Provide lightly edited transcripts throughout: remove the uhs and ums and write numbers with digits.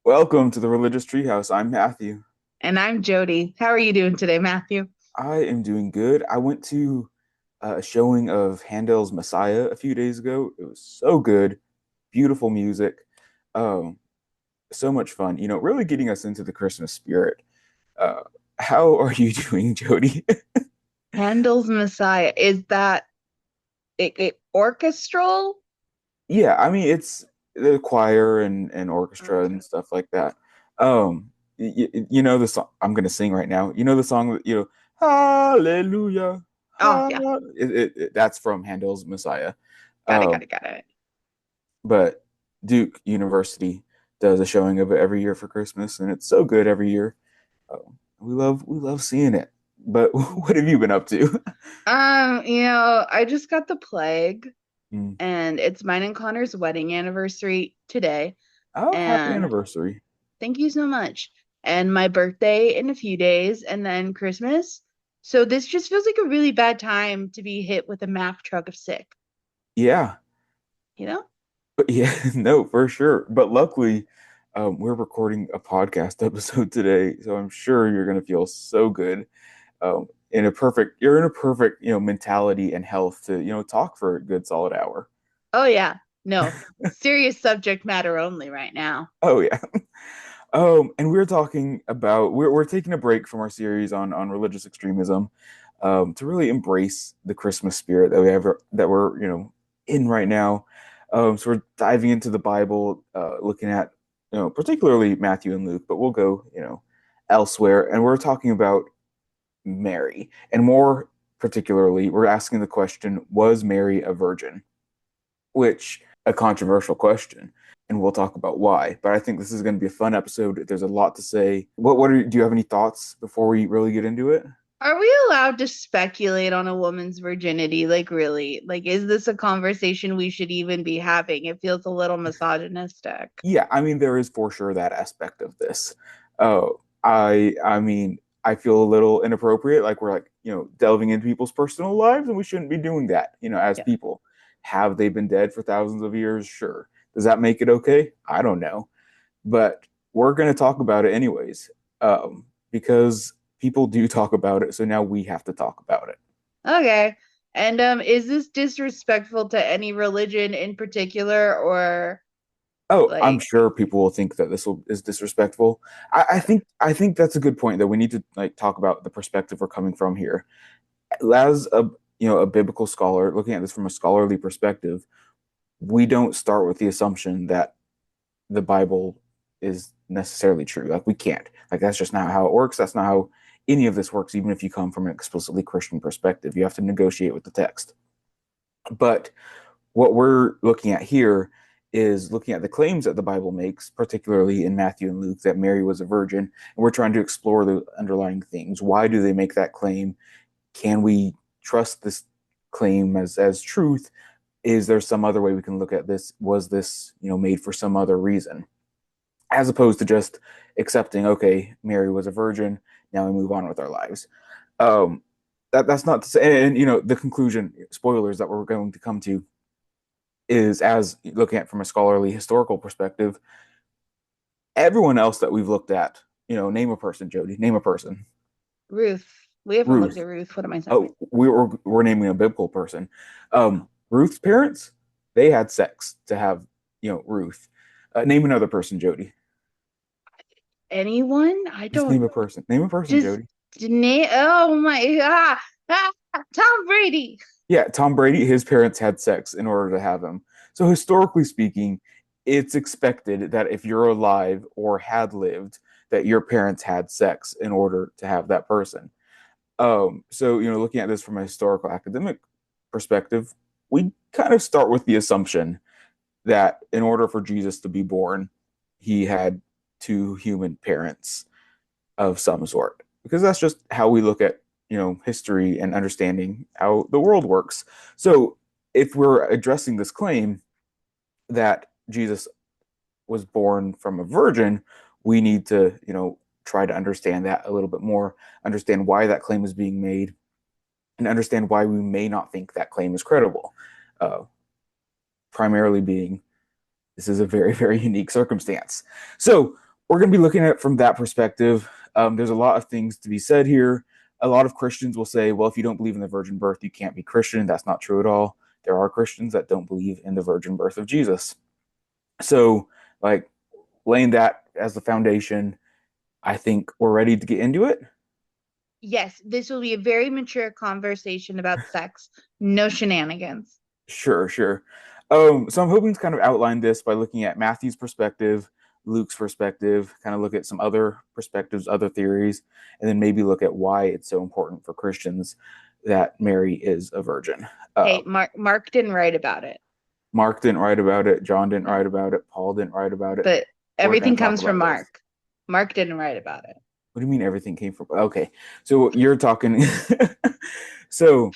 Welcome to the Religious Treehouse. I'm Matthew. And I'm Jody. How are you doing today, Matthew? I am doing good. I went to a showing of Handel's Messiah a few days ago. It was so good, beautiful music, um, so much fun. Really getting us into the Christmas spirit. Uh, how are you doing, Jody? Handel's Messiah. Is that orchestral? Yeah, I mean it's the choir and orchestra Okay. and stuff like that. You know the song I'm gonna sing right now. You know the song that Hallelujah. Oh, yeah. That's from Handel's Messiah. Got it, got Um, it, got it. but Duke University does a showing of it every year for Christmas, and it's so good every year. We love seeing it. But what have you been up to? I just got the plague Mm. and it's mine and Connor's wedding anniversary today. Oh, happy And anniversary. thank you so much. And my birthday in a few days and then Christmas. So this just feels like a really bad time to be hit with a Mack truck of sick, Yeah. you know? But yeah, no, for sure. But luckily, we're recording a podcast episode today, so I'm sure you're gonna feel so good. You're in a perfect, mentality and health to, talk for a good solid hour. Oh yeah. No. Serious subject matter only right now. Oh yeah. And we're talking about we're taking a break from our series on religious extremism, to really embrace the Christmas spirit that we're in right now. So we're diving into the Bible, looking at particularly Matthew and Luke, but we'll go elsewhere, and we're talking about Mary, and more particularly, we're asking the question: Was Mary a virgin? Which a controversial question, and we'll talk about why. But I think this is going to be a fun episode. There's a lot to say. Do you have any thoughts before we really get into it? Are we allowed to speculate on a woman's virginity? Like, really? Like, is this a conversation we should even be having? It feels a little misogynistic. Yeah, I mean there is for sure that aspect of this. I mean I feel a little inappropriate, like we're like delving into people's personal lives, and we shouldn't be doing that. As Yeah. people, have they been dead for thousands of years? Sure. Does that make it okay? I don't know, but we're going to talk about it anyways, because people do talk about it. So now we have to talk about it. Okay. And is this disrespectful to any religion in particular, or Oh, I'm like, sure people will think that is disrespectful. I think that's a good point that we need to like talk about the perspective we're coming from here. As a biblical scholar looking at this from a scholarly perspective, we don't start with the assumption that the Bible is necessarily true. Like we can't. Like that's just not how it works. That's not how any of this works. Even if you come from an explicitly Christian perspective, you have to negotiate with the text. But what we're looking at here is looking at the claims that the Bible makes, particularly in Matthew and Luke, that Mary was a virgin. And we're trying to explore the underlying themes. Why do they make that claim? Can we trust this claim as truth? Is there some other way we can look at this? Was this, made for some other reason? As opposed to just accepting, okay, Mary was a virgin, now we move on with our lives. Um, that's not to say, and the conclusion, spoilers that we're going to come to is as looking at from a scholarly historical perspective, everyone else that we've looked at, name a person, Jody, name a person. Ruth? We haven't looked Ruth. at Ruth. What am I saying? Oh, we're naming a biblical person. Ruth's parents, they had sex to have, Ruth. Name another person, Jody. Anyone? I Just don't name a person. Name a person, just Jody. name. Oh my Tom Brady. Yeah, Tom Brady, his parents had sex in order to have him. So historically speaking, it's expected that if you're alive or had lived, that your parents had sex in order to have that person. So looking at this from a historical academic perspective, we kind of start with the assumption that in order for Jesus to be born, he had two human parents of some sort, because that's just how we look at history and understanding how the world works. So if we're addressing this claim that Jesus was born from a virgin, we need to try to understand that a little bit more, understand why that claim is being made, and understand why we may not think that claim is credible. uh, Primarily being this is a very, very unique circumstance. So we're going to be looking at it from that perspective. There's a lot of things to be said here. A lot of Christians will say, well, if you don't believe in the virgin birth, you can't be Christian. That's not true at all. There are Christians that don't believe in the virgin birth of Jesus. So, like, laying that as the foundation, I think we're ready to get into it. Yes, this will be a very mature conversation about sex. No shenanigans. Sure, sure. So I'm hoping to kind of outline this by looking at Matthew's perspective, Luke's perspective, kind of look at some other perspectives, other theories, and then maybe look at why it's so important for Christians that Mary is a virgin. Hey, Uh, Mark didn't write about it. Mark didn't write about it, John didn't No. write about it, Paul didn't write about it. But We're going everything to talk comes from about this. Mark. Mark didn't write about it. What do you mean everything came from? Okay, so you're talking. So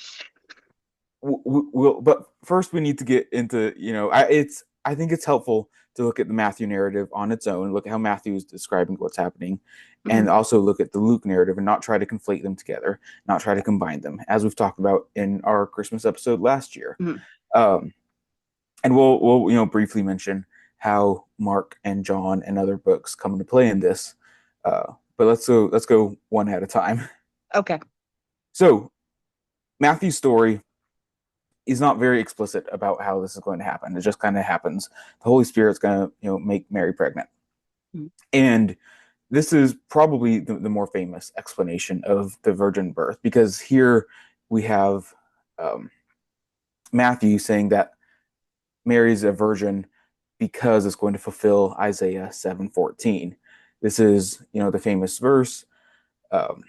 but first we need to get into, I think it's helpful to look at the Matthew narrative on its own, look at how Matthew is describing what's happening, and Mhm, also look at the Luke narrative and not try to conflate them together, not try to combine them, as we've talked about in our Christmas episode last year. mhm. Um, and we'll briefly mention how Mark and John and other books come into play in this. But let's go one at a time. Okay. So Matthew's story, he's not very explicit about how this is going to happen. It just kind of happens. The Holy Spirit's going to, make Mary pregnant. Mhm. And this is probably the more famous explanation of the virgin birth, because here we have um, Matthew saying that Mary's a virgin because it's going to fulfill Isaiah 7:14. This is, the famous verse um,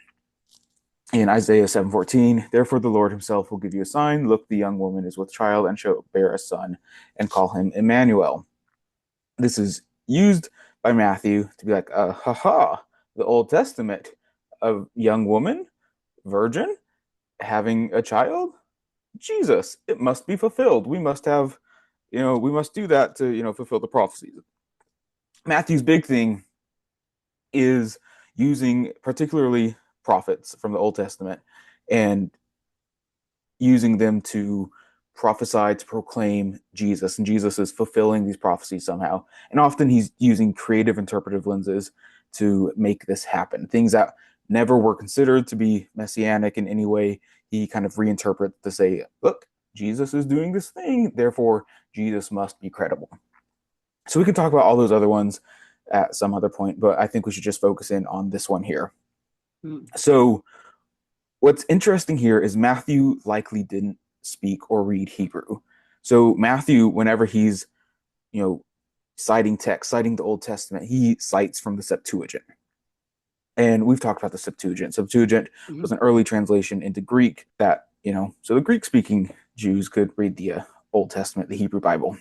in Isaiah 7:14. Therefore the Lord himself will give you a sign. Look, the young woman is with child and shall bear a son and call him Emmanuel. This is used by Matthew to be like, haha, the Old Testament, a young woman, virgin, having a child, Jesus, it must be fulfilled. We must have, we must do that to, fulfill the prophecies. Matthew's big thing is using particularly prophets from the Old Testament and using them to prophesy, to proclaim Jesus, and Jesus is fulfilling these prophecies somehow. And often he's using creative interpretive lenses to make this happen. Things that never were considered to be messianic in any way, he kind of reinterprets to say, look, Jesus is doing this thing, therefore Jesus must be credible. So we can talk about all those other ones at some other point, but I think we should just focus in on this one here. Mhm. So what's interesting here is Matthew likely didn't speak or read Hebrew. So Matthew, whenever he's, citing text, citing the Old Testament, he cites from the Septuagint. And we've talked about the Septuagint. Septuagint was Mhm. an early translation into Greek that, so the Greek speaking Jews could read the Old Testament, the Hebrew Bible.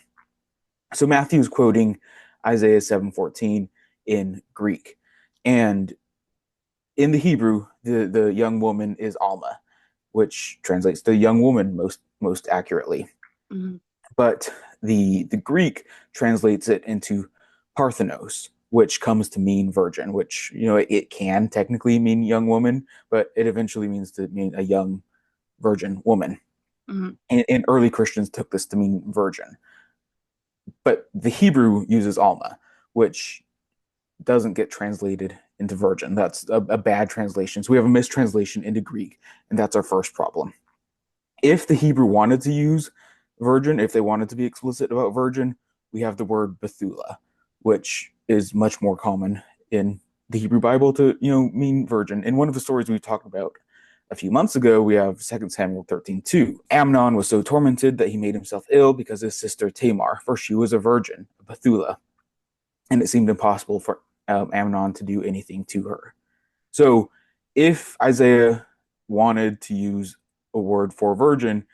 So Matthew's quoting Isaiah 7:14 in Greek. And in the Hebrew, the young woman is Alma, which translates to young woman most accurately. Mhm. But the Greek translates it into Parthenos, which comes to mean virgin, which it can technically mean young woman, but it eventually means to mean a young virgin woman. Mhm. And early Christians took this to mean virgin. But the Hebrew uses Alma, which doesn't get translated into virgin. That's a bad translation. So we have a mistranslation into Greek, and that's our first problem. If the Hebrew wanted to use virgin, if they wanted to be explicit about virgin, we have the word Bethula, which is much more common in the Hebrew Bible to, mean virgin. In one of the stories we talked about a few months ago, we have 2 Samuel 13:2. Amnon was so tormented that he made himself ill because his sister Tamar, for she was a virgin, Bethula, and it seemed impossible for Amnon to do anything to her. So if Isaiah wanted to use a word for virgin,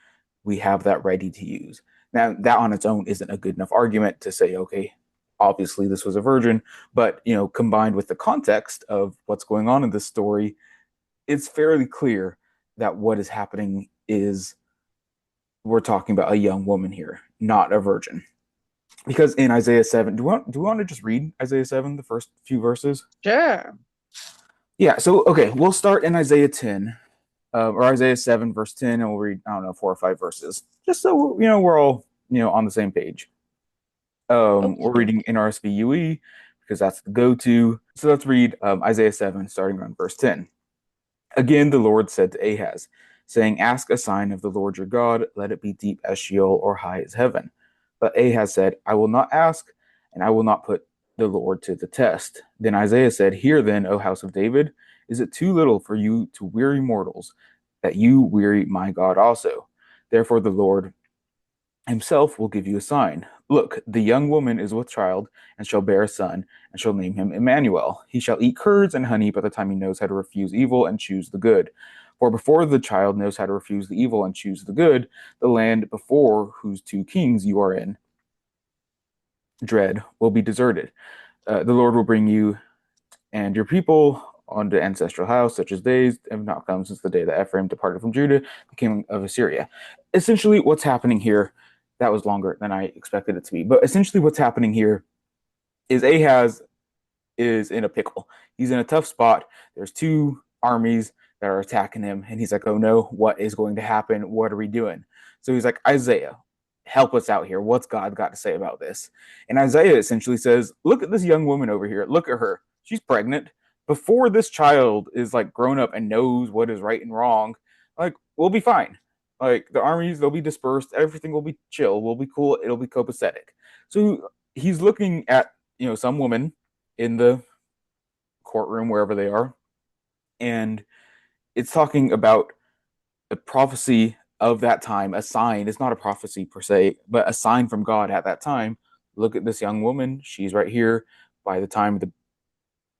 we have that ready to use. Now, that on its own isn't a good enough argument to say, okay, obviously this was a virgin, but combined with the context of what's going on in this story, it's fairly clear that what is happening is we're talking about a young woman here, not a virgin. Because in Isaiah 7, do we want to just read Isaiah 7, the first few verses? Sure. Yeah, so okay, we'll start in Isaiah 10, or Isaiah 7, verse 10, and we'll read, I don't know, 4 or 5 verses, just so we're all on the same page. Okie We're reading dokie. NRSV UE because that's the go-to. So let's read Isaiah 7, starting around verse 10. Again, the Lord said to Ahaz, saying, ask a sign of the Lord your God, let it be deep as Sheol or high as heaven. But Ahaz said, I will not ask, and I will not put the Lord to the test. Then Isaiah said, hear then, O house of David, is it too little for you to weary mortals, that you weary my God also? Therefore the Lord himself will give you a sign. Look, the young woman is with child, and shall bear a son, and shall name him Emmanuel. He shall eat curds and honey by the time he knows how to refuse evil and choose the good. For before the child knows how to refuse the evil and choose the good, the land before whose two kings you are in dread will be deserted. The Lord will bring you and your people on the ancestral house, such as days have not come since the day that Ephraim departed from Judah, the king of Assyria. Essentially, what's happening here, that was longer than I expected it to be, but essentially what's happening here is Ahaz is in a pickle. He's in a tough spot. There's two armies that are attacking him, and he's like, oh no, what is going to happen? What are we doing? So he's like, Isaiah, help us out here. What's God got to say about this? And Isaiah essentially says, look at this young woman over here. Look at her. She's pregnant. Before this child is like grown up and knows what is right and wrong, like we'll be fine. Like the armies, they'll be dispersed. Everything will be chill. We'll be cool. It'll be copacetic. So he's looking at some woman in the courtroom wherever they are, and it's talking about the prophecy of that time, a sign. It's not a prophecy per se, but a sign from God at that time. Look at this young woman. She's right here. By the time the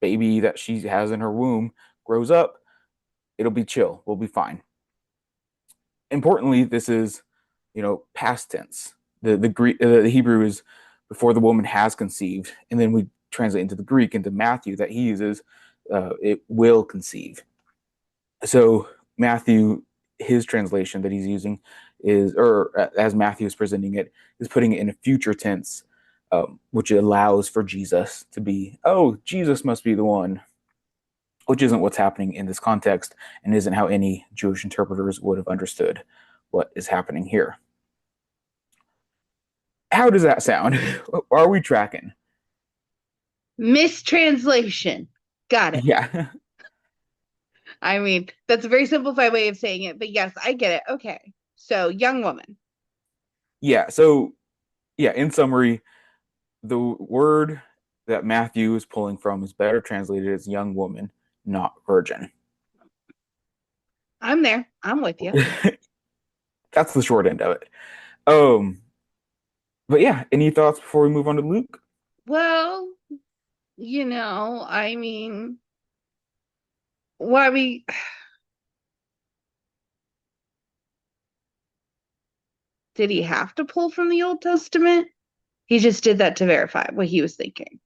baby that she has in her womb grows up, it'll be chill. We'll be fine. Importantly, this is, past tense. The Greek, the Hebrew is before the woman has conceived, and then we translate into the Greek, into Matthew that he uses, it will conceive. So Matthew, his translation that he's using is, or as Matthew is presenting it, is putting it in a future tense, which allows for Jesus to be, oh, Jesus must be the one, which isn't what's happening in this context and isn't how any Jewish interpreters would have understood what is happening here. How does that sound? Are we tracking? Mistranslation. Got it. Yeah. I mean, that's a very simplified way of saying it, but yes, I get it. Okay. So, young woman. Yeah. So, yeah, in summary, the word that Matthew is pulling from is better translated as young woman, not virgin. I'm there. I'm with you. That's the short end of it. Um, but yeah, any thoughts before we move on to Luke? Well, I mean, why we did he have to pull from the Old Testament? He just did that to verify what he was thinking,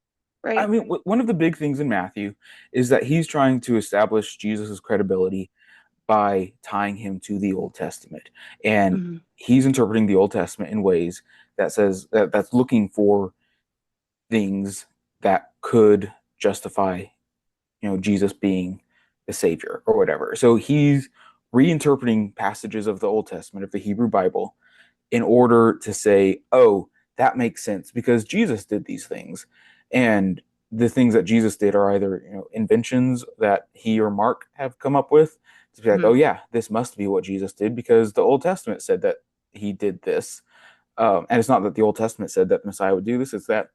I right? mean, one of the big things in Matthew is that he's trying to establish Jesus's credibility by tying him to the Old Testament, and Mhm. he's interpreting the Old Testament in ways that says that's looking for things that could justify, Jesus being the savior or whatever. So he's reinterpreting passages of the Old Testament of the Hebrew Bible in order to say, oh, that makes sense because Jesus did these things. And the things that Jesus did are either, inventions that he or Mark have come up with to be like, oh Mhm. yeah, this must be what Jesus did because the Old Testament said that he did this. And it's not that the Old Testament said that the Messiah would do this, it's that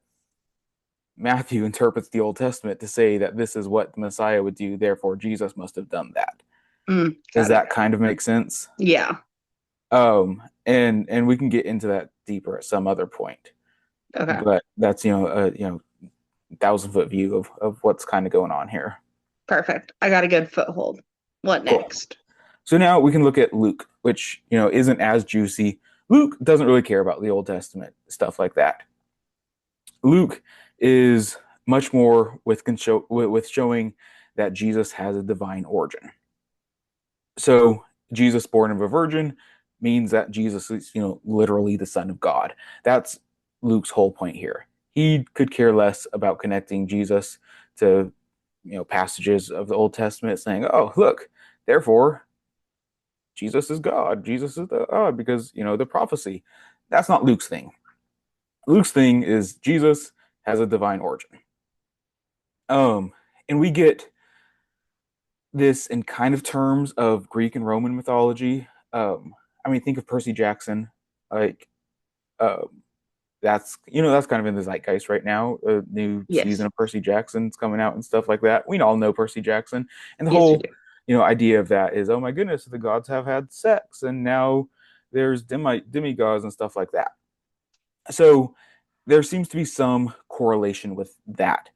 Matthew interprets the Old Testament to say that this is what the Messiah would do, therefore Jesus must have done that. Does Got it. that kind of make sense? Yeah. And we can get into that deeper at some other point. Okay. But that's a 1,000 foot view of what's kind of going on here. Perfect. I got a good foothold. What Cool. next? So now we can look at Luke, which isn't as juicy. Luke doesn't really care about the Old Testament stuff like that. Luke is much more with showing that Jesus has a divine origin. So Jesus born of a virgin means that Jesus is, literally the Son of God. That's Luke's whole point here. He could care less about connecting Jesus to, passages of the Old Testament saying, oh, look, therefore Jesus is God. Jesus is the God because, the prophecy. That's not Luke's thing. Luke's thing is Jesus has a divine origin. And we get this in kind of terms of Greek and Roman mythology. I mean, think of Percy Jackson, like um, that's kind of in the zeitgeist right now. A new season Yes. of Percy Jackson's coming out and stuff like that. We all know Percy Jackson, and the Yes, we whole do. idea of that is, oh my goodness, the gods have had sex, and now there's demigods and stuff like that. So there seems to be some correlation with that.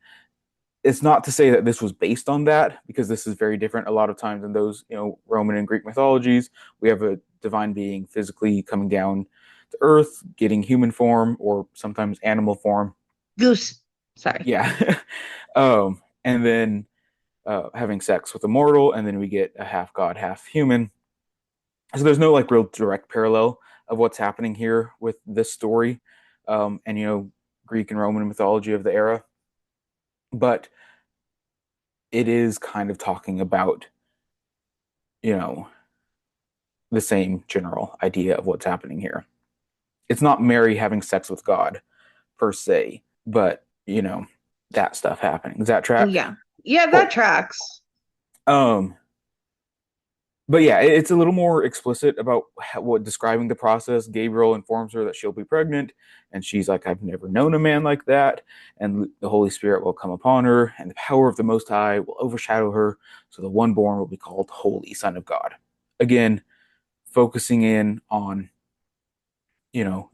It's not to say that this was based on that, because this is very different. A lot of times in those Roman and Greek mythologies, we have a divine being physically coming down to earth, getting human form or sometimes animal form. Goose. Sorry. Yeah. And then having sex with a mortal, and then we get a half god, half human. So there's no like real direct parallel of what's happening here with this story, and Greek and Roman mythology of the era, but it is kind of talking about you know the same general idea of what's happening here. It's not Mary having sex with God per se, but that stuff happening. Does that track? Yeah. Yeah, that Cool. tracks. Um, but yeah, it's a little more explicit about what describing the process. Gabriel informs her that she'll be pregnant, and she's like, "I've never known a man like that." And the Holy Spirit will come upon her, and the power of the Most High will overshadow her. So the one born will be called Holy Son of God. Again, focusing in on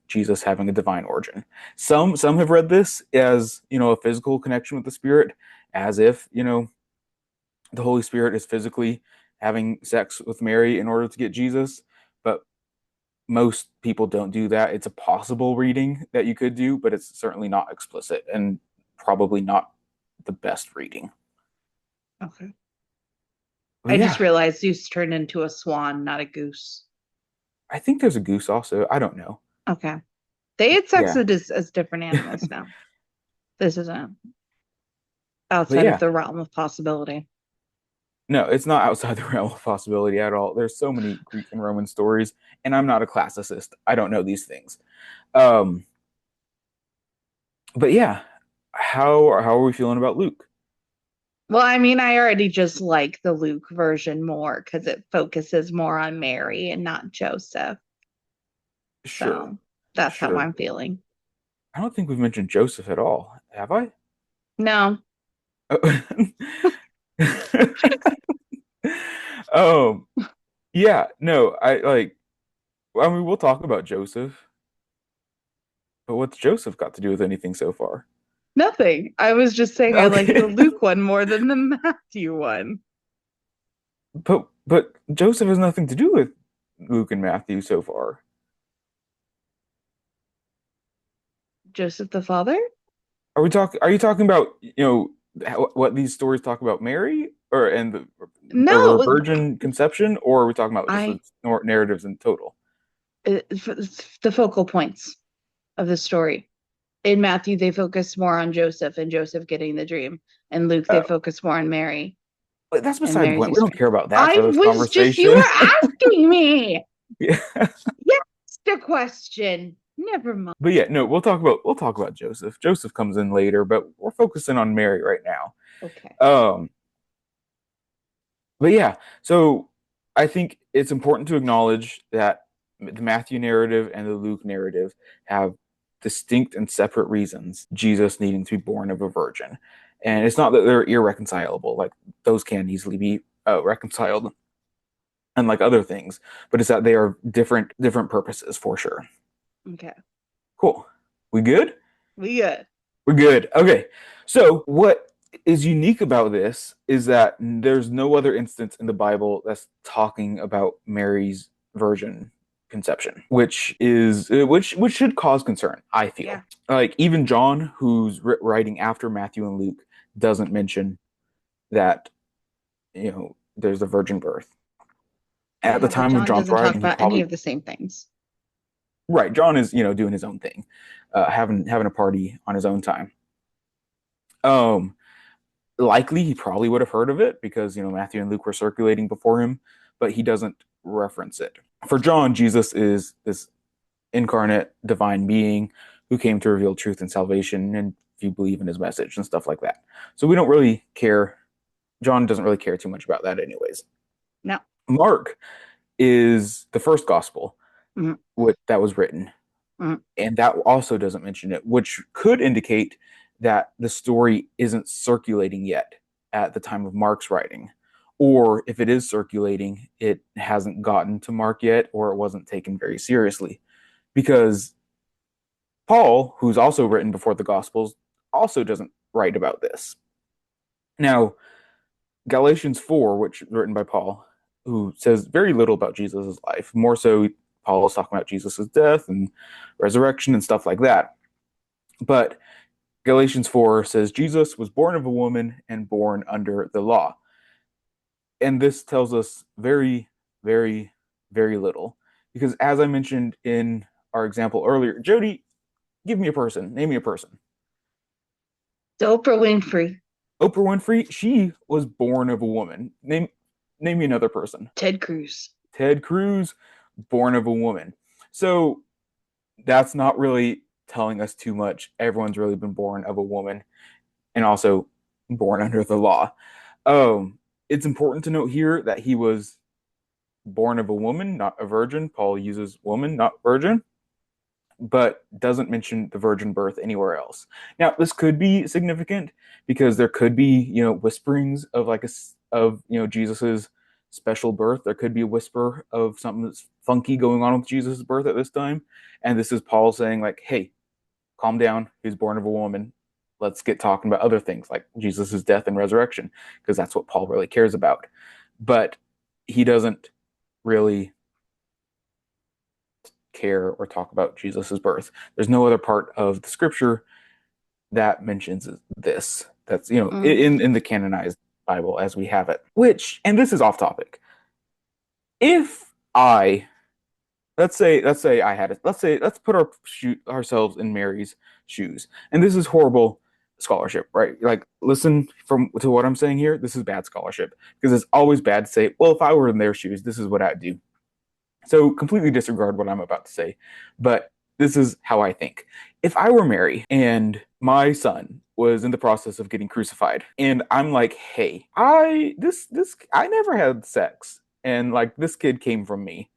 Jesus having a divine origin. Some have read this as a physical connection with the Spirit, as if the Holy Spirit is physically having sex with Mary in order to get Jesus, but most people don't do that. It's a possible reading that you could do, but it's certainly not explicit and probably not the best reading. Okay. But I just yeah, realized Zeus turned into a swan, not a goose. I think there's a goose also. I don't know. Okay. They had sex Yeah, as different animals now. This isn't but outside of yeah, the realm of possibility. no, it's not outside the realm of possibility at all. There's so many Greek and Roman stories, and I'm not a classicist. I don't know these things. Um, but yeah, how are we feeling about Luke? Well, I mean, I already just like the Luke version more because it focuses more on Mary and not Joseph. Sure, So that's how sure. I'm feeling. I don't think we've mentioned Joseph at all, have I? No, um, yeah, no, I like. I mean, we'll talk about Joseph, but what's Joseph got to do with anything so far? nothing. I was just saying I like the Okay, Luke one more than the Matthew one. but Joseph has nothing to do with Luke and Matthew so far. Joseph the father? Are you talking about what these stories talk about Mary or her No, virgin conception, or are we talking about just the I narratives in total? it's the focal points of the story. In Matthew, they focus more on Joseph and Joseph getting the dream. And Luke, they Oh, focus more on Mary but that's and beside the Mary's point. We don't care experience. about that I for this was just, you conversation. were asking me. Yeah. Yes, the question. Never mind. But yeah, no, we'll talk about Joseph. Joseph comes in later, but we're focusing on Mary right now. Okay. Um, but yeah, so I think it's important to acknowledge that the Matthew narrative and the Luke narrative have distinct and separate reasons Jesus needing to be born of a virgin. And it's not that they're irreconcilable, like those can easily be reconciled, unlike other things, but it's that they are different purposes for sure. Okay. Cool. We good? We good. We're good. Okay. So, what is unique about this is that there's no other instance in the Bible that's talking about Mary's virgin conception, which should cause concern, I Yeah. feel. Like even John, who's writing after Matthew and Luke, doesn't mention that, there's a virgin birth. At the Yeah, but time of John John's doesn't talk writing, he about any probably of the same things. right. John is, doing his own thing, having a party on his own time. Um, Likely he probably would have heard of it because Matthew and Luke were circulating before him, but he doesn't reference it. For John, Jesus is this incarnate divine being who came to reveal truth and salvation, and if you believe in his message and stuff like that. So we don't really care. John doesn't really care too much about that, anyways. No. Mark is the first gospel Mm, that was written, mm. and that also doesn't mention it, which could indicate that the story isn't circulating yet at the time of Mark's writing. Or if it is circulating, it hasn't gotten to Mark yet, or it wasn't taken very seriously. Because Paul, who's also written before the Gospels, also doesn't write about this. Now, Galatians 4, which is written by Paul, who says very little about Jesus' life, more so Paul is talking about Jesus' death and resurrection and stuff like that. But Galatians 4 says Jesus was born of a woman and born under the law. And this tells us very, very, very little. Because as I mentioned in our example earlier, Jody, give me a person, name me a person. Oprah Winfrey. Oprah Winfrey, she was born of a woman. Name me another person. Ted Cruz. Ted Cruz, born of a woman. So that's not really telling us too much. Everyone's really been born of a woman and also born under the law. It's important to note here that he was born of a woman, not a virgin. Paul uses woman, not virgin, but doesn't mention the virgin birth anywhere else. Now, this could be significant because there could be, whisperings of Jesus's special birth. There could be a whisper of something that's funky going on with Jesus's birth at this time, and this is Paul saying like, "Hey, calm down. He was born of a woman. Let's get talking about other things like Jesus's death and resurrection, because that's what Paul really cares about." But he doesn't really care or talk about Jesus's birth. There's no other part of the scripture that mentions this. That's Mm. in the canonized Bible as we have it. Which, and this is off topic. If I let's say I had it. Let's put ourselves in Mary's shoes. And this is horrible scholarship, right? Like, listen to what I'm saying here. This is bad scholarship because it's always bad to say, well, if I were in their shoes, this is what I'd do. So completely disregard what I'm about to say, but this is how I think. If I were Mary and my son was in the process of getting crucified, and I'm like, hey, I never had sex, and like this kid came from me,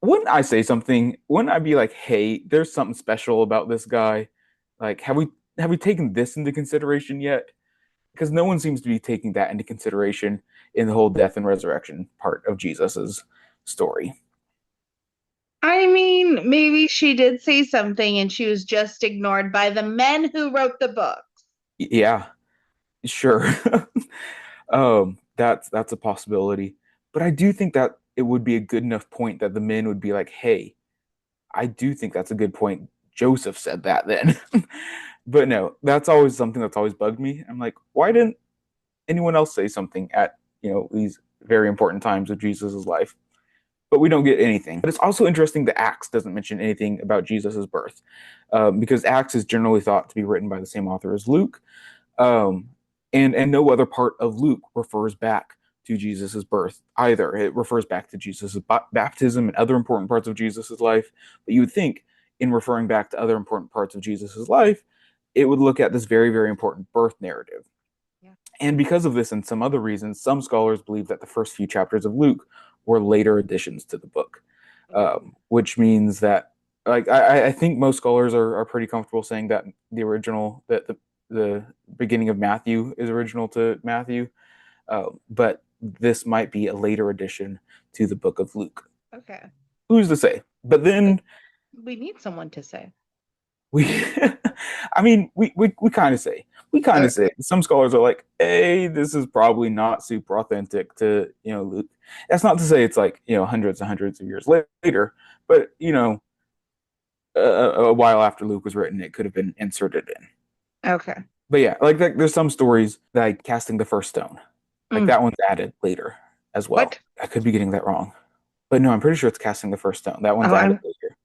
wouldn't I say something? Wouldn't I be like, hey, there's something special about this guy? Like, have we taken this into consideration yet? Because no one seems to be taking that into consideration in the whole death and resurrection part of Jesus's story. I mean, maybe she did say something and she was just ignored by the men who wrote the book. Yeah, sure. That's a possibility. But I do think that it would be a good enough point that the men would be like, hey, I do think that's a good point. Joseph said that then. But no, that's always something that's always bugged me. I'm like, why didn't anyone else say something at, these very important times of Jesus's life? But we don't get anything. But it's also interesting that Acts doesn't mention anything about Jesus's birth, because Acts is generally thought to be written by the same author as Luke, um, and no other part of Luke refers back to Jesus's birth either. It refers back to Jesus's baptism and other important parts of Jesus's life. But you would think, in referring back to other important parts of Jesus's life, it would look at this very, very important birth narrative. Yeah. And because of this and some other reasons, some scholars believe that the first few chapters of Luke were later additions to the book, which means that, like, I think most scholars are pretty comfortable saying that the beginning of Matthew is original to Matthew, but this might be a later addition to the book of Luke. Okay. Who's to say? But then We need someone to say. we, I mean, we kind of say. We kind of say. Some scholars are like, hey, this is probably not super authentic to, Luke. That's not to say it's like, hundreds and hundreds of years later, but, a while after Luke was written, it could have been inserted in. Okay. But yeah, like there's some stories like casting the first stone. Like Mm. that one's added later as well. What? I could be getting that wrong. But no, I'm pretty sure it's casting the first stone. That one's Oh, added later.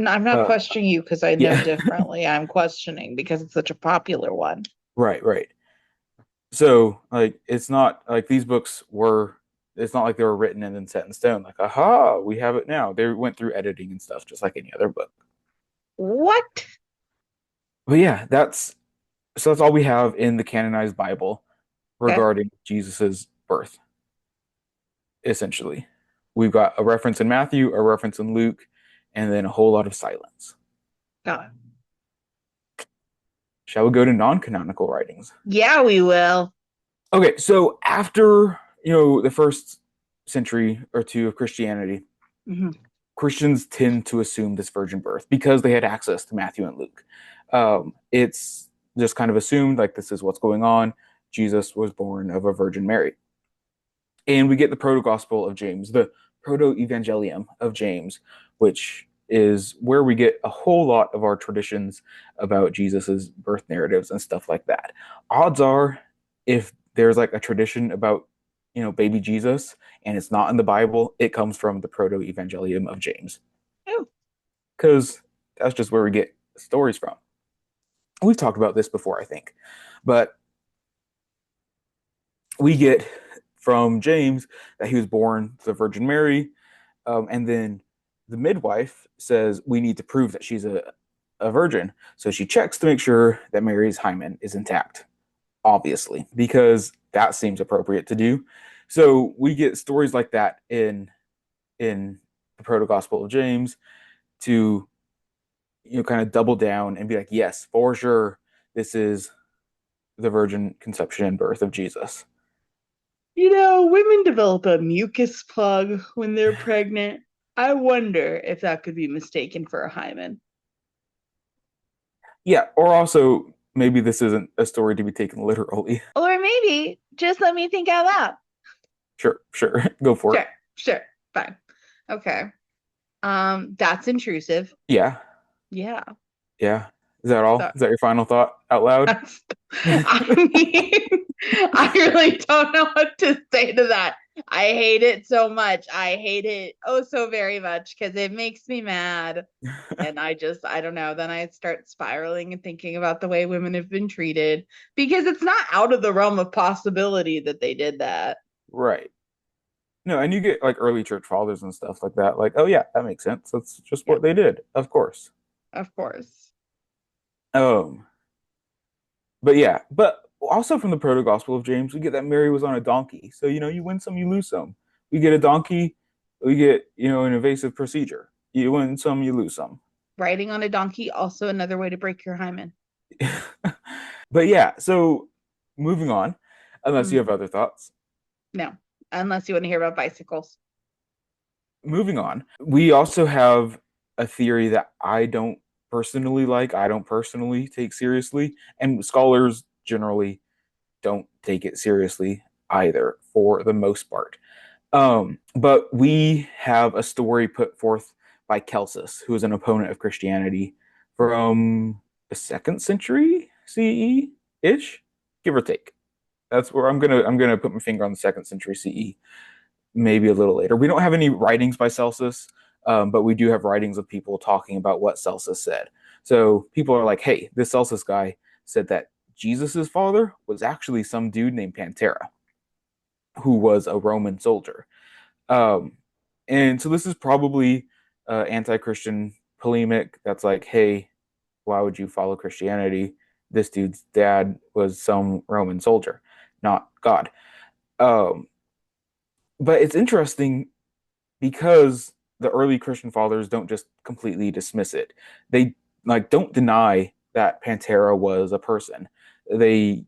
I'm not Uh, questioning you because I know yeah, differently. I'm questioning because it's such a popular one. right, right. So like it's not like these books were it's not like they were written and then set in stone. Like, aha, we have it now. They went through editing and stuff just like any other book. What? But yeah, So that's all we have in the canonized Bible Okay, regarding Jesus's birth, essentially. We've got a reference in Matthew, a reference in Luke, and then a whole lot of silence. got it. Shall we go to non-canonical writings? Yeah, we will. Okay, so after, the first century or two of Christianity, Hmm. Christians tend to assume this virgin birth because they had access to Matthew and Luke. It's just kind of assumed like this is what's going on. Jesus was born of a Virgin Mary. And we get the proto gospel of James, the proto evangelium of James, which is where we get a whole lot of our traditions about Jesus's birth narratives and stuff like that. Odds are, if there's like a tradition about baby Jesus and it's not in the Bible, it comes from the proto evangelium of James Oh, because that's just where we get stories from. We've talked about this before, I think, but we get from James that he was born to the Virgin Mary. And then the midwife says we need to prove that she's a virgin. So she checks to make sure that Mary's hymen is intact, obviously, because that seems appropriate to do. So we get stories like that in the proto gospel of James to kind of double down and be like, yes, for sure, this is the virgin conception and birth of Jesus. women develop a mucus plug when they're pregnant. I wonder if that could be mistaken for a hymen. Yeah, or also maybe this isn't a story to be taken literally. Or maybe just let me think out loud. Sure, sure, go for it. Sure, sure, fine. Okay. That's intrusive. Yeah, Yeah. yeah. Is that all? So Is that your final thought out loud? that's I mean, I really don't know what to say to that. I hate it so much. I hate it oh so very much because it makes me mad. And I don't know. Then I start spiraling and thinking about the way women have been treated because it's not out of the realm of possibility that they did that. Right. No, and you get like early church fathers and stuff like that. Like, oh yeah, that makes sense. That's just Yeah, what they did, of course. of course. Um, but yeah, but also from the proto gospel of James, we get that Mary was on a donkey. So you win some, you lose some. We get a donkey, we get an invasive procedure. You win some, you lose some. Riding on a donkey, also another way to break your hymen. But yeah, so moving on, unless you Mm, have other thoughts. no, unless you want to hear about bicycles. Moving on, we also have a theory that I don't personally like, I don't personally take seriously, and scholars generally don't take it seriously either for the most part. But we have a story put forth by Celsus, who is an opponent of Christianity from the second century CE ish, give or take. That's where I'm gonna put my finger on the second century CE, maybe a little later. We don't have any writings by Celsus, but we do have writings of people talking about what Celsus said. So people are like, hey, this Celsus guy said that Jesus's father was actually some dude named Pantera, who was a Roman soldier. Um, and so this is probably anti-Christian polemic that's like, hey, why would you follow Christianity? This dude's dad was some Roman soldier, not God. Um, but it's interesting because the early Christian fathers don't just completely dismiss it. They like don't deny that Pantera was a person. They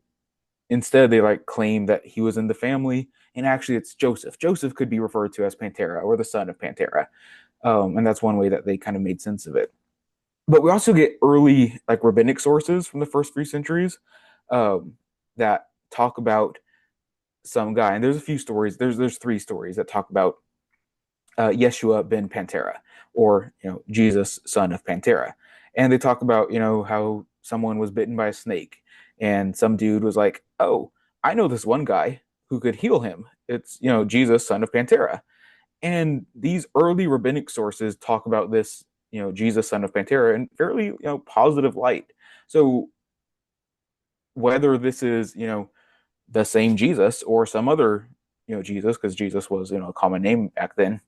instead they like claim that he was in the family, and actually it's Joseph. Joseph could be referred to as Pantera or the son of Pantera, and that's one way that they kind of made sense of it. But we also get early like rabbinic sources from the first few centuries um, that talk about some guy, and there's a few stories. There's three stories that talk about Yeshua ben Pantera, or Jesus, son of Pantera, and they talk about how someone was bitten by a snake, and some dude was like, "Oh, I know this one guy who could heal him. It's Jesus, son of Pantera." And these early rabbinic sources talk about this Jesus, son of Pantera, in fairly positive light. So whether this is the same Jesus or some other Jesus, because Jesus was a common name back then,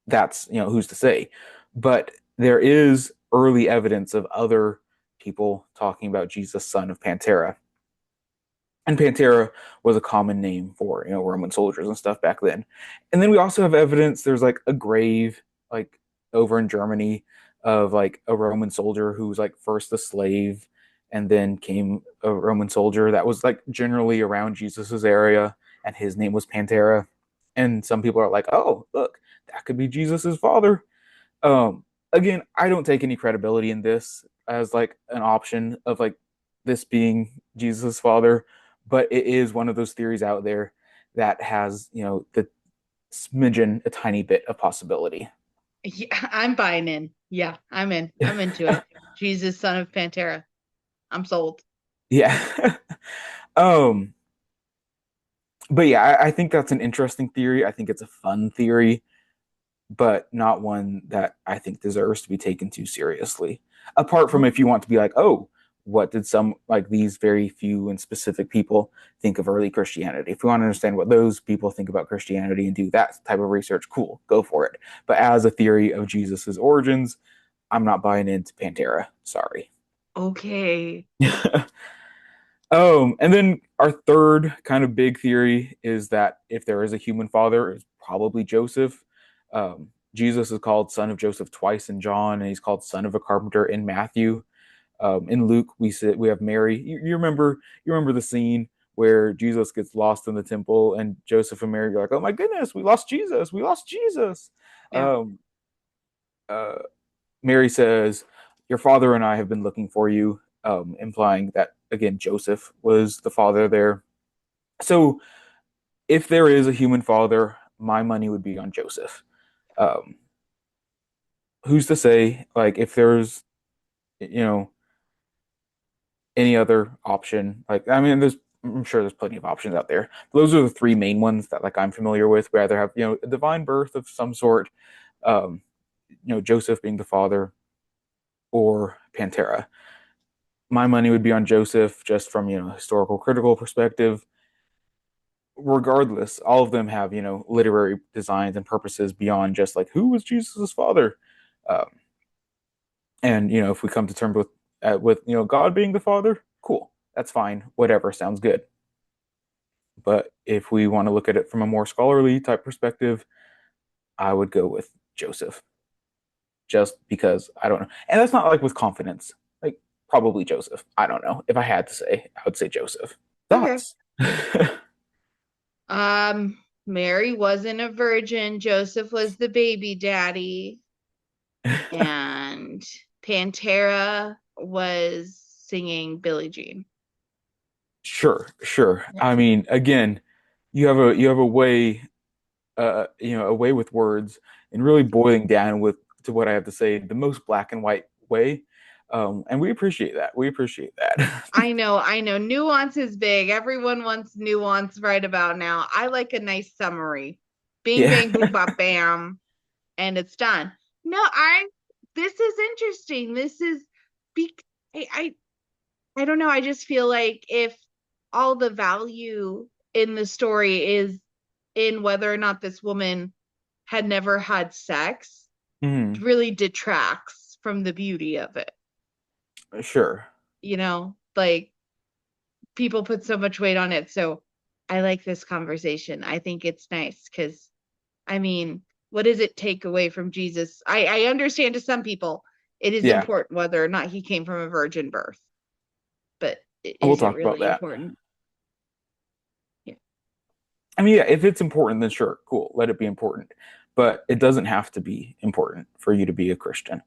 that's who's to say. But there is early evidence of other people talking about Jesus, son of Pantera. And Pantera was a common name for, Roman soldiers and stuff back then. And then we also have evidence there's like a grave like over in Germany of like a Roman soldier who was like first a slave and then came a Roman soldier that was like generally around Jesus's area, and his name was Pantera. And some people are like, "Oh, look, that could be Jesus's father." Um, Again, I don't take any credibility in this as like an option of like this being Jesus' father, but it is one of those theories out there that has, the smidgen, a tiny bit of possibility. Yeah, I'm buying in. Yeah, I'm in. I'm into it. Jesus, son of Pantera. I'm sold. Yeah. um, but yeah, I think that's an interesting theory. I think it's a fun theory, but not one that I think deserves to be taken too seriously. Apart from if you want to be like, oh, what did some like these very few and specific people think of early Christianity? If you want to understand what those people think about Christianity and do that type of research, cool, go for it. But as a theory of Jesus's origins, I'm not buying into Pantera. Sorry. Okay. And then our third kind of big theory is that if there is a human father, it's probably Joseph. Jesus is called son of Joseph twice in John, and he's called son of a carpenter in Matthew. In Luke, we have Mary. You remember the scene where Jesus gets lost in the temple, and Joseph and Mary are like, "Oh my goodness, we lost Jesus! We lost Jesus!" Yeah. Um, uh, Mary says, "Your father and I have been looking for you," implying that again Joseph was the father there. So if there is a human father, my money would be on Joseph. Um, who's to say, like, if there's, you know, any other option? Like, I mean, I'm sure there's plenty of options out there. Those are the three main ones that, like, I'm familiar with. We either have, a divine birth of some sort, um, Joseph being the father, or Pantera. My money would be on Joseph just from, historical critical perspective. Regardless, all of them have, literary designs and purposes beyond just like who was Jesus' father. Um, and if we come to terms with God being the father, cool, that's fine, whatever, sounds good. But if we want to look at it from a more scholarly type perspective, I would go with Joseph, just because I don't know, and that's not like with confidence. Like probably Joseph. I don't know. If I had to say, I would say Joseph. Okay. Thoughts? Mary wasn't a virgin. Joseph was the baby daddy. And Pantera was singing Billie Jean. Sure, sure. Yeah. I mean, again, you have a way, a way with words and really boiling down with to what I have to say, the most black and white way. And we appreciate that. We appreciate that. I know. Nuance is big. Everyone wants nuance right about now. I like a nice summary. Bing, Yeah. bang, boom, bop, bam, and it's done. No, this is interesting. This is, be, I don't know. I just feel like if all the value in the story is in whether or not this woman had never had sex, it Mhm. really detracts from the beauty of it. Sure. Like people put so much weight on it. So I like this conversation. I think it's nice because, I mean, what does it take away from Jesus? I understand to some people it is Yeah. important whether or not he came from a virgin birth, but We'll is it talk about really that. important? Yeah. I mean, yeah, if it's important, then sure, cool, let it be important. But it doesn't have to be important for you to be a Christian.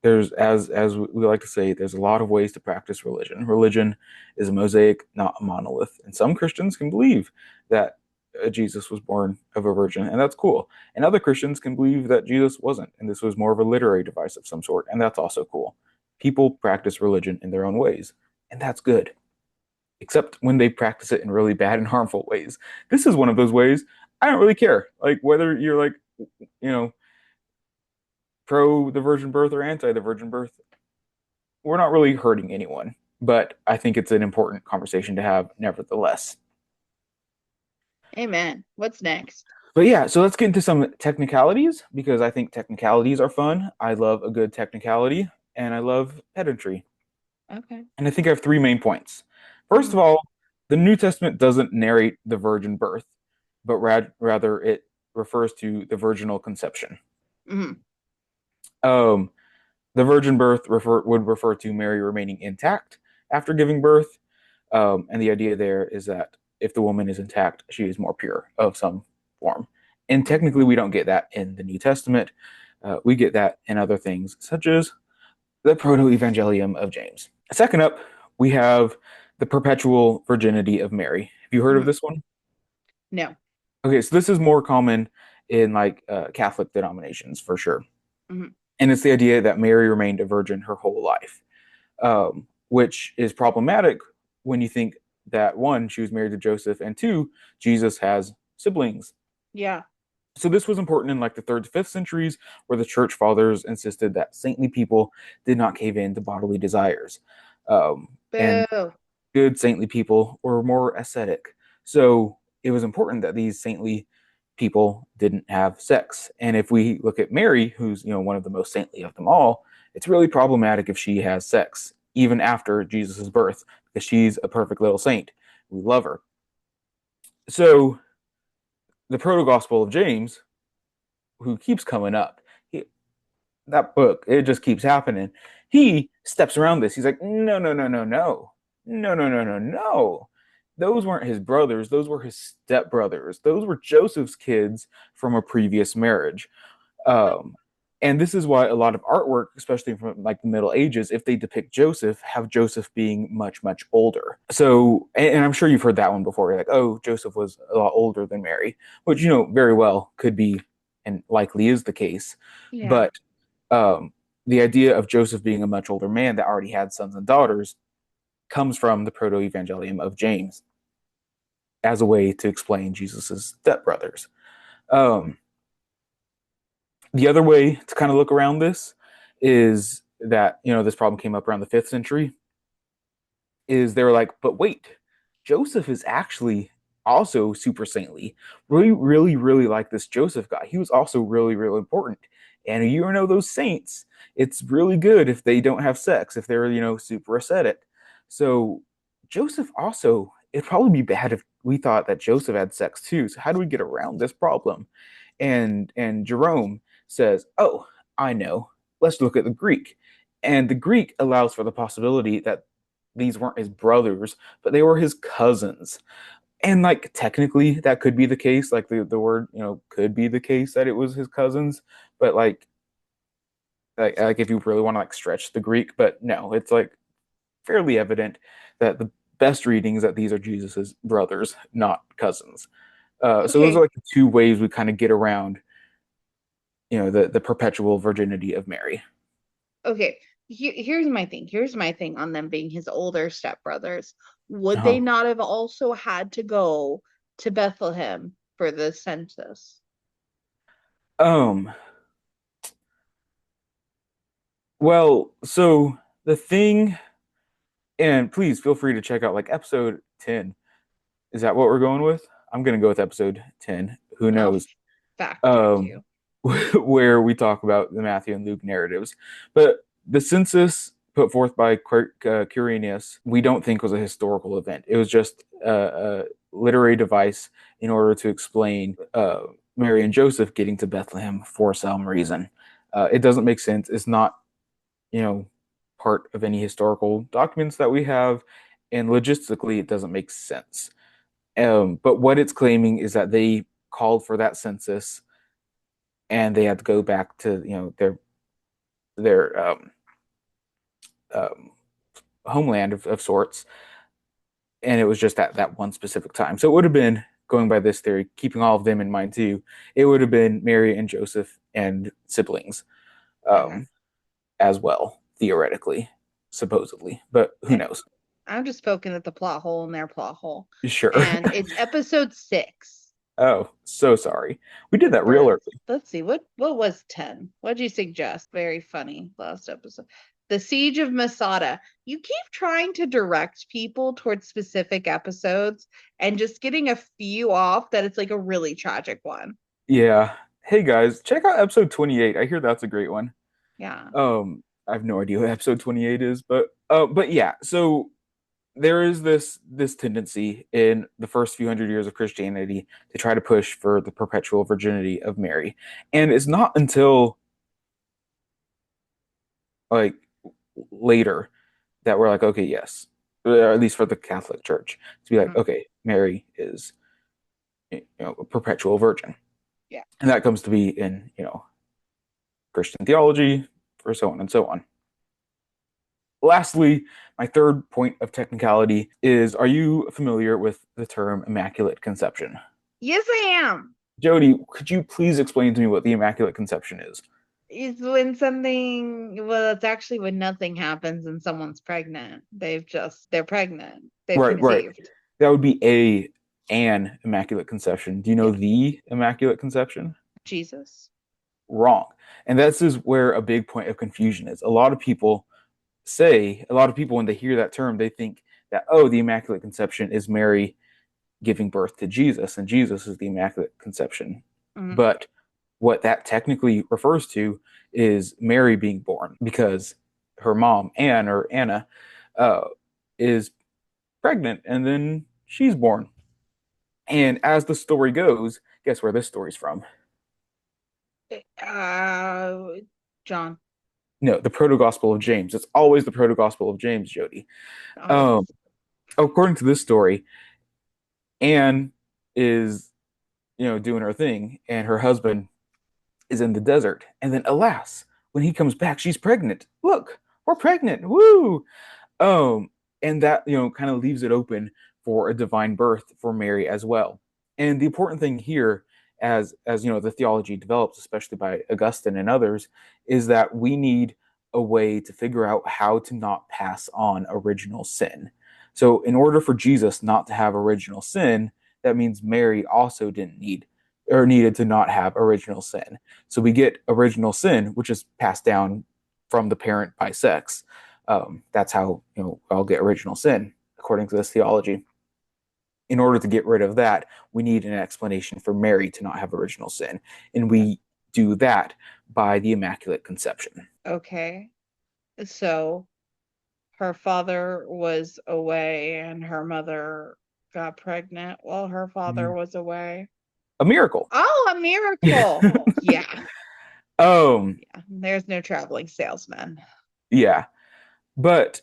There's as we like to say, there's a lot of ways to practice religion. Religion is a mosaic, not a monolith. And some Christians can believe that Jesus was born of a virgin, and that's cool. And other Christians can believe that Jesus wasn't, and this was more of a literary device of some sort, and that's also cool. People practice religion in their own ways, and that's good. Except when they practice it in really bad and harmful ways. This is one of those ways. I don't really care. Like whether you're like, you know, pro the virgin birth or anti the virgin birth, we're not really hurting anyone. But I think it's an important conversation to have, nevertheless. Amen. What's next? But yeah, so let's get into some technicalities because I think technicalities are fun. I love a good technicality. and I love pedantry. Okay. And I think I have three main points. First of Mhm. all, the New Testament doesn't narrate the virgin birth, but rather it refers to the virginal conception. Mhm. Um, the virgin birth would refer to Mary remaining intact after giving birth. And the idea there is that if the woman is intact, she is more pure of some form. And Mhm. technically, we don't get that in the New Testament. We get that in other things, such as the Proto Evangelium of James. Second up, we have the perpetual virginity of Mary. Have you heard of Mhm. this one? No. Okay, so this is more common in like Catholic denominations for sure. Mhm. And it's the idea that Mary remained a virgin her whole life, which is problematic when you think that one, she was married to Joseph, and two, Jesus has siblings. Yeah. So this was important in like the third to fifth centuries, where the church fathers insisted that saintly people did not cave in to bodily desires. And Boo. good saintly people were more ascetic. So it was important that these saintly people didn't have sex. And if we look at Mary, who's one of the most saintly of them all, it's really problematic if she has sex, even after Jesus' birth, because she's a perfect little saint. We love her. So the proto gospel of James, who keeps coming up, that book, it just keeps happening. He steps around this. He's like, no, no, no, no, no, no, no, no, no, no. Those weren't his brothers. Those were his stepbrothers. Those were Joseph's kids from a previous marriage. Um, and this is why a lot of artwork, especially from like the Middle Ages, if they depict Joseph, have Joseph being much, much older. So, and I'm sure you've heard that one before. You're like, oh, Joseph was a lot older than Mary, which very well could be and likely is the case. Yeah. But um, the idea of Joseph being a much older man that already had sons and daughters comes from the Proto Evangelium of James as a way to explain Jesus's stepbrothers. Um, the other way to kind of look around this is that this problem came up around the fifth century. Is they were like, but wait, Joseph is actually also super saintly. Really, really, really like this Joseph guy. He was also really, really important. And those saints, it's really good if they don't have sex, if they're, super ascetic. So Joseph also, it'd probably be bad if we thought that Joseph had sex too. So how do we get around this problem? And Jerome says, "Oh, I know. Let's look at the Greek." And the Greek allows for the possibility that these weren't his brothers, but they were his cousins. And like technically that could be the case. Like the word, could be the case that it was his cousins, but like if you really want to like stretch the Greek, but no, it's like fairly evident that the best reading is that these are Jesus's brothers, not cousins. So those are Okay. like the two ways we kind of get around, the perpetual virginity of Mary. Okay. Here's my thing. Here's my thing on them being his older stepbrothers. Would they Uh-huh. not have also had to go to Bethlehem for the census? Um, well, so the thing, and please feel free to check out like episode 10. Is that what we're going with? I'm going to go with episode 10. Who I'll knows? fact check Um, you. where we talk about the Matthew and Luke narratives. But the census put forth by Quirinius, we don't think was a historical event. It was just a literary device in order to explain Mary and Joseph getting to Bethlehem for some reason. It doesn't make sense. It's not, you know, part of any historical documents that we have, and logistically, it doesn't make sense. But what it's claiming is that they called for that census and they had to go back to their um, homeland of sorts, and it was just that one specific time. So it would have been, going by this theory, keeping all of them in mind too. It would have been Mary and Joseph and siblings Okay. um, as well, theoretically, supposedly, but who Okay. knows? I'm just poking at the plot hole in their plot hole. Sure. And it's episode 6. Oh, so sorry. We did that real The early. let's see, what was 10? What'd you suggest? Very funny last episode. The Siege of Masada. You keep trying to direct people towards specific episodes and just getting a few off that it's like a really tragic one. Yeah. Hey guys, check out episode 28. I hear that's a great one. Yeah. I have no idea what episode 28 is, but yeah. So there is this tendency in the first few hundred years of Christianity to try to push for the perpetual virginity of Mary, and it's not until like later that we're like, okay, yes, or at least for the Catholic Church, to be like, Mhm. okay, Mary is a perpetual virgin, Yeah. and that comes to be in Christian theology, for so on and so on. Lastly, my third point of technicality is: are you familiar with the term immaculate conception? Yes, I am. Jody, could you please explain to me what the immaculate conception is? It's when something, well, it's actually when nothing happens and someone's pregnant. They're pregnant. They've Right, right. conceived. That would be an immaculate conception. Do you know Yeah. the immaculate conception? Jesus. Wrong. And this is where a big point of confusion is. A lot of people, when they hear that term, they think that, oh, the immaculate conception is Mary giving birth to Jesus, and Jesus is the immaculate conception. Mhm. But what that technically refers to is Mary being born because her mom, Anne or Anna, uh, is pregnant, and then she's born. And as the story goes, guess where this story's from? Uh, John. No, the Proto Gospel of James. It's always the Proto Gospel of James, Jody. Um, Always. according to this story, Anne is, doing her thing, and her husband is in the desert. And then, alas, when he comes back, she's pregnant. Look, we're pregnant. Woo! Um, and that kind of leaves it open for a divine birth for Mary as well. And the important thing here, as the theology develops, especially by Augustine and others, is that we need a way to figure out how to not pass on original sin. So, in order for Jesus not to have original sin, that means Mary also didn't need or needed to not have original sin. So we get original sin, which is passed down from the parent by sex. That's how I'll get original sin according to this theology. In order to get rid of that, we need an explanation for Mary to not have original sin, and we do that by the Immaculate Conception. Okay. So her father was away and her mother got pregnant while her father was away. A miracle. Oh, a miracle. Yeah. um, Yeah. There's no traveling salesman. yeah, but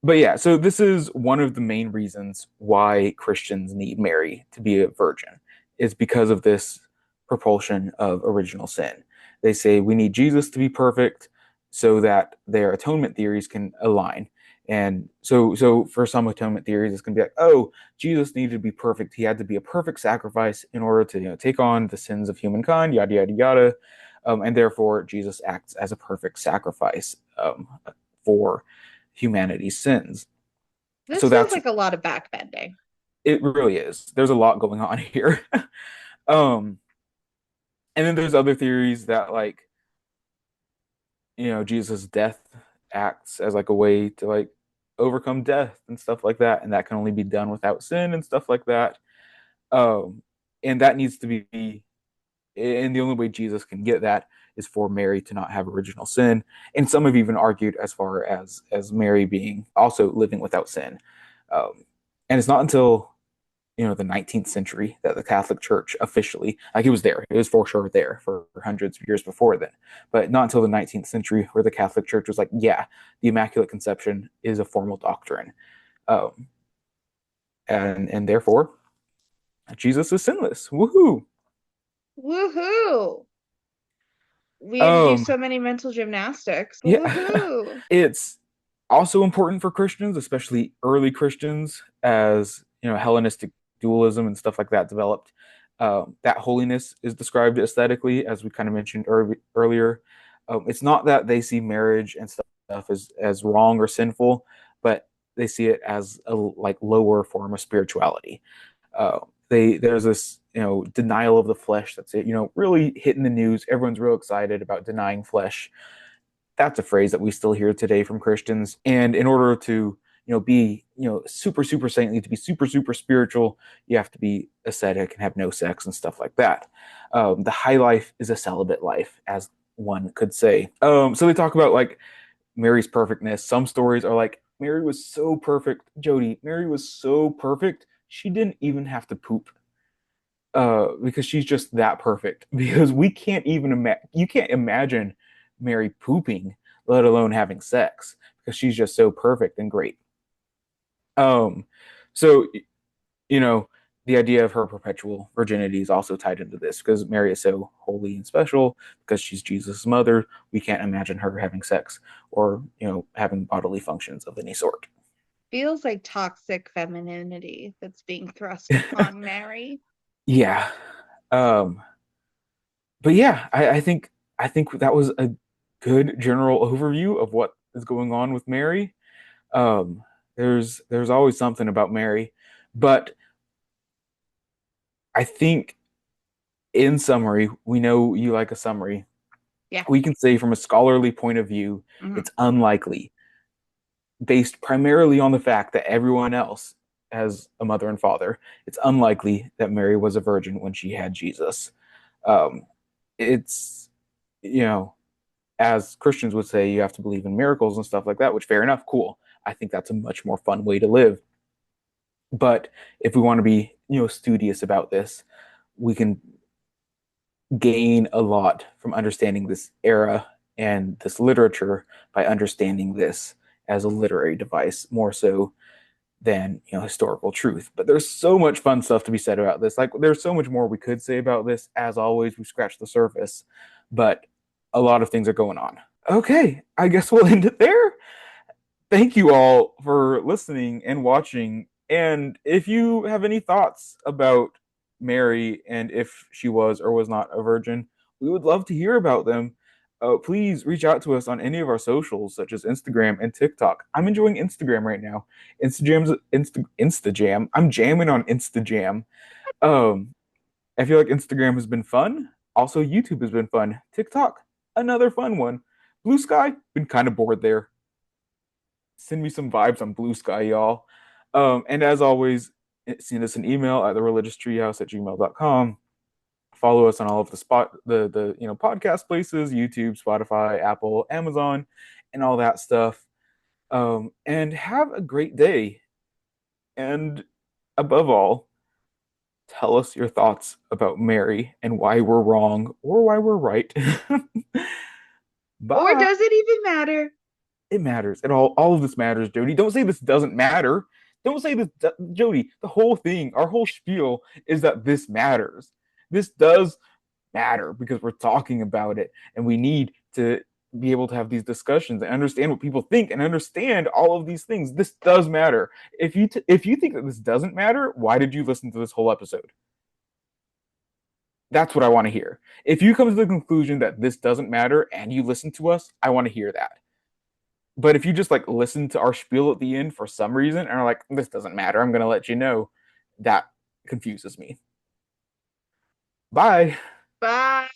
yeah, so this is one of the main reasons why Christians need Mary to be a virgin, is because of this propulsion of original sin. They say we need Jesus to be perfect so that their atonement theories can align. And so for some atonement theories, it's going to be like, oh, Jesus needed to be perfect. He had to be a perfect sacrifice in order to take on the sins of humankind, yada yada yada, and therefore Jesus acts as a perfect sacrifice for humanity's sins. This So feels that's like a lot of backbending. it really is. There's a lot going on here. um and then there's other theories that like, Jesus' death acts as like a way to like overcome death and stuff like that, and that can only be done without sin and stuff like that. And that needs to be and the only way Jesus can get that is for Mary to not have original sin. And some have even argued as far as Mary being also living without sin. And it's not until the 19th century that the Catholic Church officially, like, it was for sure there for hundreds of years before then, but not until the 19th century where the Catholic Church was like, yeah, the Immaculate Conception is a formal doctrine, um, and therefore Jesus is sinless. Woohoo! Woohoo! We had to do Um, so many mental gymnastics. yeah, Woohoo! it's also important for Christians, especially early Christians, as Hellenistic dualism and stuff like that developed. That holiness is described aesthetically, as we kind of mentioned earlier. It's not that they see marriage and stuff as wrong or sinful, but they see it as a like lower form of spirituality. There's this denial of the flesh that's really hitting the news. Everyone's real excited about denying flesh. That's a phrase that we still hear today from Christians. And in order to be super super saintly, to be super super spiritual, you have to be ascetic and have no sex and stuff like that. The high life is a celibate life, as one could say. So they talk about like Mary's perfectness. Some stories are like Mary was so perfect, Jody. Mary was so perfect. She didn't even have to poop. Because she's just that perfect. Because we can't even imagine, you can't imagine Mary pooping, let alone having sex, because she's just so perfect and great. Um, so you know, the idea of her perpetual virginity is also tied into this because Mary is so holy and special because she's Jesus' mother. We can't imagine her having sex or, having bodily functions of any sort. Feels like toxic femininity that's being thrust upon Mary. Yeah. Um, but yeah, I think that was a good general overview of what is going on with Mary. Um, there's always something about Mary, but I think in summary, we know you like a summary. Yeah. We can say from a scholarly point of view, Mhm. it's unlikely, based primarily on the fact that everyone else has a mother and father. It's unlikely that Mary was a virgin when she had Jesus. Um, it's, you know, as Christians would say, you have to believe in miracles and stuff like that, which fair enough, cool. I think that's a much more fun way to live. But if we want to be, studious about this, we can gain a lot from understanding this era and this literature by understanding this as a literary device more so than historical truth. But there's so much fun stuff to be said about this. Like there's so much more we could say about this. As always, we scratched the surface, but a lot of things are going on. Okay, I guess we'll end it there. Thank you all for listening and watching. And if you have any thoughts about Mary and if she was or was not a virgin, we would love to hear about them. Please reach out to us on any of our socials, such as Instagram and TikTok. I'm enjoying Instagram right now. Instajam. I'm jamming on Instajam. Um, I feel like Instagram has been fun. Also, YouTube has been fun. TikTok, another fun one. Bluesky, been kind of bored there. Send me some vibes on Bluesky, y'all. And as always, send us an email at theriligioustreehouse@gmail.com. Follow us on all of the podcast places, YouTube, Spotify, Apple, Amazon, and all that stuff. And have a great day. And above all, tell us your thoughts about Mary and why we're wrong or why we're right. Or Bye. does it even matter? It matters. All of this matters, Jody. Don't say this doesn't matter. Don't say this, Jody. The whole thing, our whole spiel is that this matters. This does matter because we're talking about it, and we need to be able to have these discussions and understand what people think and understand all of these things. This does matter. If you think that this doesn't matter, why did you listen to this whole episode? That's what I want to hear. If you come to the conclusion that this doesn't matter and you listen to us, I want to hear that. But if you just like listen to our spiel at the end for some reason and are like, this doesn't matter, I'm going to let you know, that confuses me. Bye. Bye.